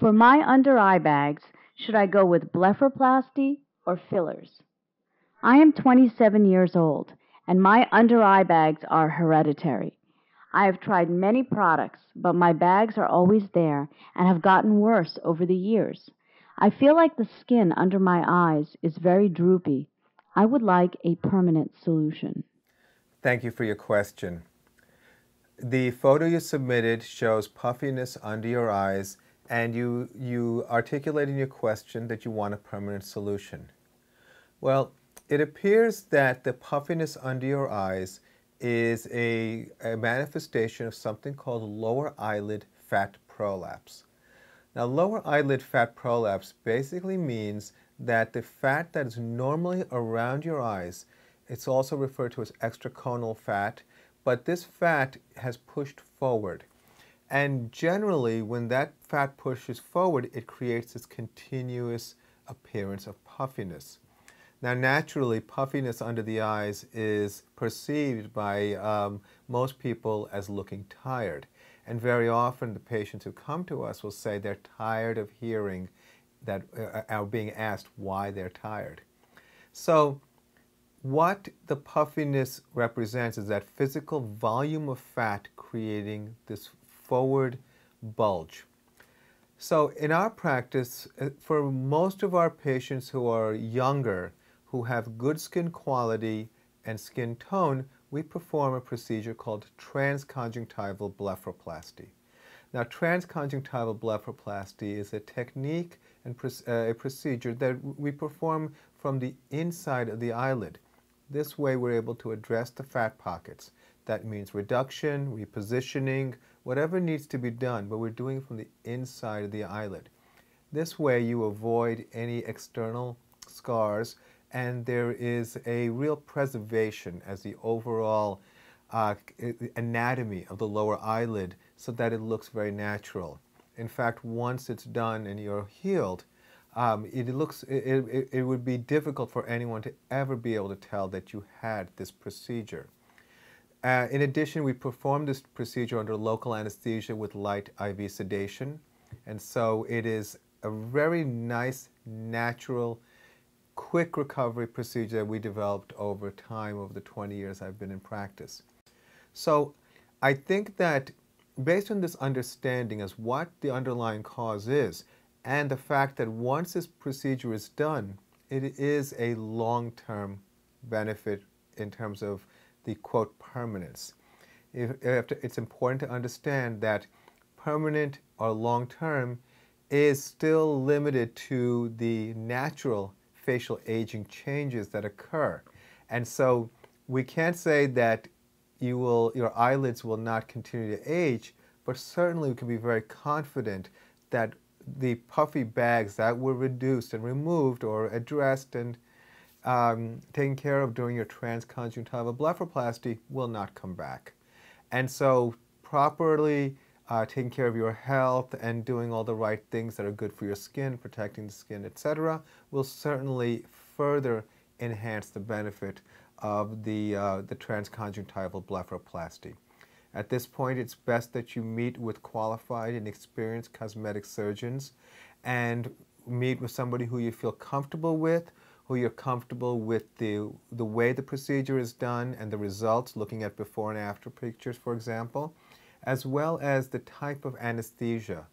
For my under eye bags, should I go with blepharoplasty or fillers? I am 27 years old, and my under eye bags are hereditary. I have tried many products, but my bags are always there and have gotten worse over the years. I feel like the skin under my eyes is very droopy. I would like a permanent solution. Thank you for your question. The photo you submitted shows puffiness under your eyes, and you articulate in your question that you want a permanent solution. Well, it appears that the puffiness under your eyes is a manifestation of something called lower eyelid fat prolapse. Now, lower eyelid fat prolapse basically means that the fat that is normally around your eyes, it's also referred to as extraconal fat, but this fat has pushed forward. And generally, when that fat pushes forward, it creates this continuous appearance of puffiness. Now, naturally, puffiness under the eyes is perceived by most people as looking tired. And very often, the patients who come to us will say they're tired of hearing that, are being asked why they're tired. So, what the puffiness represents is that physical volume of fat creating this forward bulge. So, in our practice, for most of our patients who are younger, who have good skin quality and skin tone, we perform a procedure called transconjunctival blepharoplasty. Now, transconjunctival blepharoplasty is a technique and a procedure that we perform from the inside of the eyelid. This way, we're able to address the fat pockets. That means reduction, repositioning, whatever needs to be done, but we're doing it from the inside of the eyelid. This way, you avoid any external scars, and there is a real preservation as the overall anatomy of the lower eyelid so that it looks very natural. In fact, once it's done and you're healed, it would be difficult for anyone to ever be able to tell that you had this procedure. In addition, we perform this procedure under local anesthesia with light IV sedation, and so it is a very nice, natural, quick recovery procedure that we developed over time, over the 20 years I've been in practice. So I think that based on this understanding as what the underlying cause is, and the fact that once this procedure is done, it is a long-term benefit in terms of the, quote, permanence. It's important to understand that permanent or long-term is still limited to the natural facial aging changes that occur. And so we can't say that your eyelids will not continue to age, but certainly we can be very confident that the puffy bags that were reduced and removed or addressed and taken care of during your transconjunctival blepharoplasty will not come back. And so properly taking care of your health and doing all the right things that are good for your skin, protecting the skin, etc., will certainly further enhance the benefit of the transconjunctival blepharoplasty. At this point, it's best that you meet with qualified and experienced cosmetic surgeons and meet with somebody who you feel comfortable with, who you're comfortable with the way the procedure is done and the results, looking at before and after pictures, for example, as well as the type of anesthesia.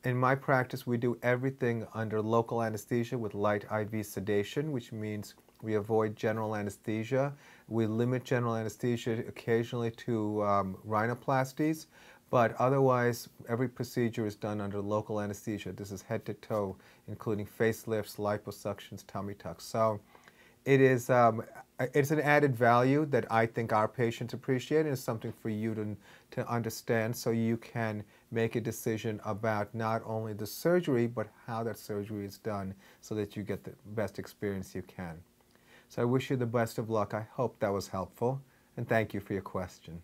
In my practice, we do everything under local anesthesia with light IV sedation, which means we avoid general anesthesia. We limit general anesthesia occasionally to rhinoplasties, but otherwise every procedure is done under local anesthesia. This is head to toe, including facelifts, liposuctions, tummy tucks. So it is it's an added value that I think our patients appreciate, and it's something for you to understand so you can make a decision about not only the surgery, but how that surgery is done so that you get the best experience you can. So I wish you the best of luck. I hope that was helpful, and thank you for your question.